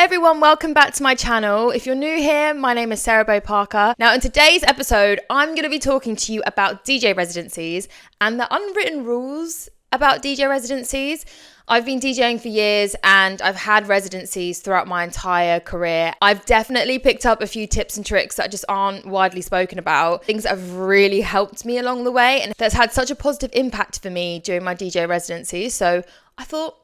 everyone, welcome back to my channel. If you're new here, my name is Sarah Bo Parker. Now in today's episode, I'm going to be talking to you about DJ residencies and the unwritten rules about DJ residencies. I've been DJing for years and I've had residencies throughout my entire career. I've definitely picked up a few tips and tricks that just aren't widely spoken about, things that have really helped me along the way and that's had such a positive impact for me during my DJ residency. So I thought,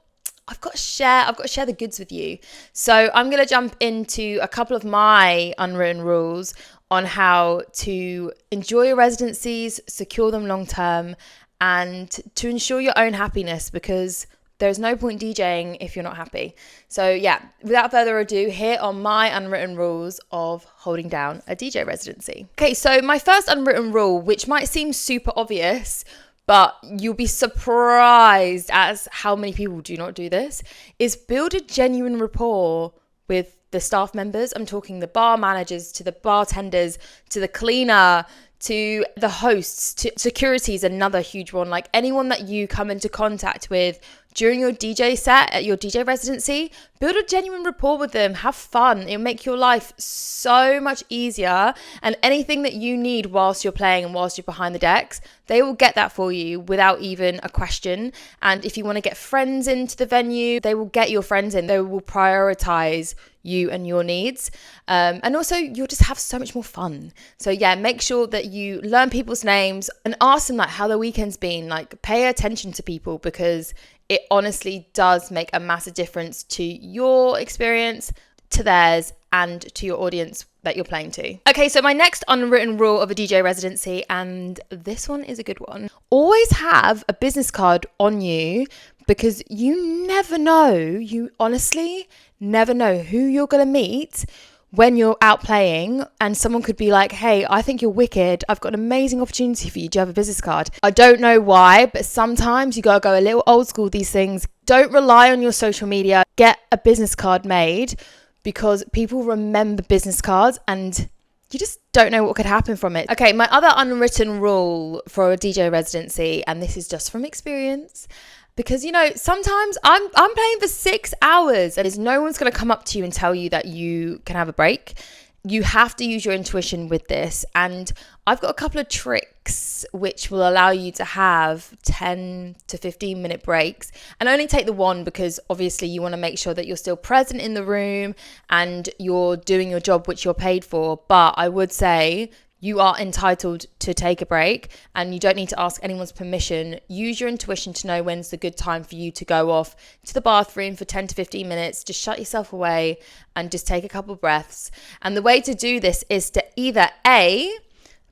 I've got to share the goods with you. So I'm going to jump into a couple of my unwritten rules on how to enjoy your residencies, secure them long term, and to ensure your own happiness, because there's no point DJing if you're not happy. So yeah, without further ado, here are my unwritten rules of holding down a DJ residency. Okay, so my first unwritten rule, which might seem super obvious, but you'll be surprised as how many people do not do this, is build a genuine rapport with the staff members. I'm talking the bar managers, to the bartenders, to the cleaner, to the hosts, to security is another huge one. Like anyone that you come into contact with during your DJ set at your DJ residency, build a genuine rapport with them, have fun. It'll make your life so much easier, and anything that you need whilst you're playing and whilst you're behind the decks, they will get that for you without even a question. And if you want to get friends into the venue, they will get your friends in. They will prioritize you and your needs. And also you'll just have so much more fun. So yeah, make sure that you learn people's names and ask them like how their weekend's been. Like pay attention to people, because it honestly does make a massive difference to your experience, to theirs, and to your audience that you're playing to. Okay, so my next unwritten rule of a DJ residency, and this one is a good one. Always have a business card on you, because you never know, you honestly never know who you're going to meet when you're out playing, and someone could be like, hey, I think you're wicked. I've got an amazing opportunity for you. Do you have a business card? I don't know why, but sometimes you got to go a little old school with these things. Don't rely on your social media. Get a business card made, because people remember business cards and you just don't know what could happen from it. Okay, my other unwritten rule for a DJ residency, and this is just from experience, because, you know, sometimes I'm playing for 6 hours and no one's going to come up to you and tell you that you can have a break. You have to use your intuition with this. And I've got a couple of tricks which will allow you to have 10 to 15 minute breaks, and only take the one because obviously you want to make sure that you're still present in the room and you're doing your job, which you're paid for. But I would say you are entitled to take a break and you don't need to ask anyone's permission. Use your intuition to know when's the good time for you to go off to the bathroom for 10 to 15 minutes. Just shut yourself away and just take a couple breaths. And the way to do this is to either A,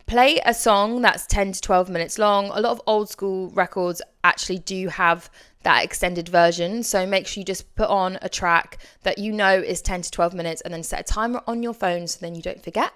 play a song that's 10 to 12 minutes long. A lot of old school records actually do have that extended version. So make sure you just put on a track that you know is 10 to 12 minutes and then set a timer on your phone so then you don't forget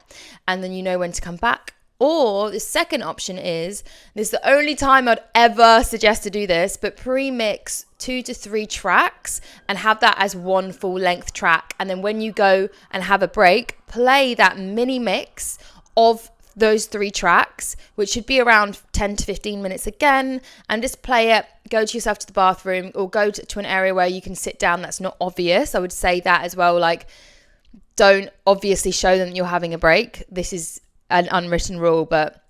and then you know when to come back. Or the second option is, this is the only time I'd ever suggest to do this, but pre-mix 2 to 3 tracks and have that as one full length track. And then when you go and have a break, play that mini mix of those 3 tracks, which should be around 10 to 15 minutes again, and just play it. Go to yourself to the bathroom or go to an area where you can sit down that's not obvious. I would say that as well. Like, don't obviously show them you're having a break. This is an unwritten rule, but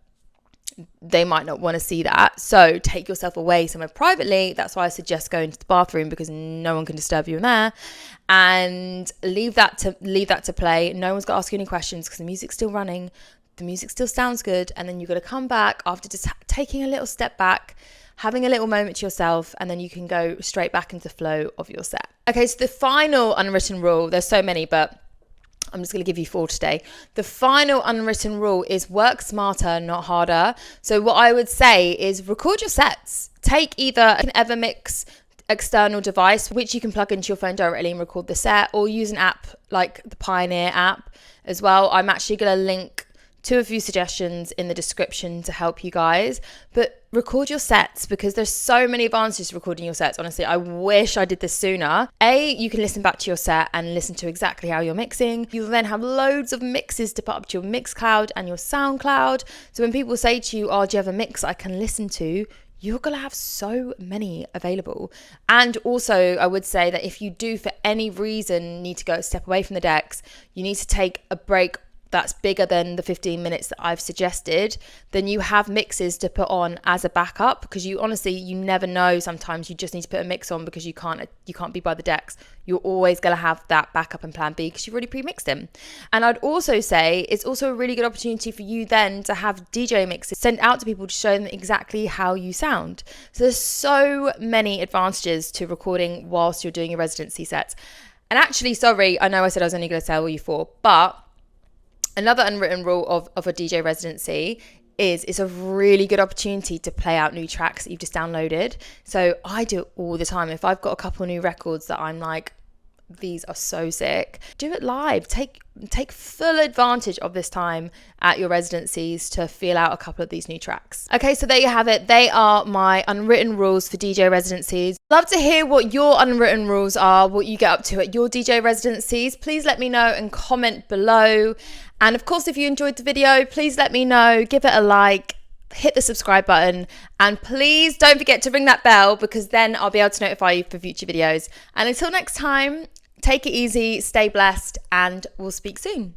they might not want to see that. So take yourself away somewhere privately. That's why I suggest going to the bathroom, because no one can disturb you in there, and leave that to play. No one's got to ask you any questions because the music's still running. The music still sounds good, and then you've got to come back after just taking a little step back, having a little moment to yourself, and then you can go straight back into the flow of your set. Okay, so the final unwritten rule, there's so many, but I'm just going to give you 4 today. The final unwritten rule is work smarter, not harder. So what I would say is record your sets. Take either an Evermix external device, which you can plug into your phone directly and record the set, or use an app like the Pioneer app as well. I'm actually going to link to a few suggestions in the description to help you guys, but record your sets, because there's so many advantages to recording your sets. Honestly, I wish I did this sooner. A, you can listen back to your set and listen to exactly how you're mixing. You'll then have loads of mixes to put up to your Mixcloud and your SoundCloud. So when people say to you, oh, do you have a mix I can listen to? you're going to have so many available. And also, I would say that if you do, for any reason, need to go step away from the decks, you need to take a break that's bigger than the 15 minutes that I've suggested, then you have mixes to put on as a backup, because you never know. Sometimes you just need to put a mix on because you can't be by the decks. You're always going to have that backup and plan B because you've already pre-mixed them. And I'd also say it's also a really good opportunity for you then to have DJ mixes sent out to people to show them exactly how you sound. So there's so many advantages to recording whilst you're doing your residency sets. And actually, sorry, I know I said I was only going to tell you 4, but another unwritten rule of a DJ residency is it's a really good opportunity to play out new tracks that you've just downloaded. So I do it all the time. If I've got a couple of new records that I'm like, these are so sick, do it live. Take full advantage of this time at your residencies to feel out a couple of these new tracks. Okay, so there you have it. They are my unwritten rules for DJ residencies. Love to hear what your unwritten rules are, what you get up to at your DJ residencies. Please let me know and comment below. And of course, if you enjoyed the video, please let me know, give it a like, hit the subscribe button, and please don't forget to ring that bell, because then I'll be able to notify you for future videos. And until next time, take it easy, stay blessed, and we'll speak soon.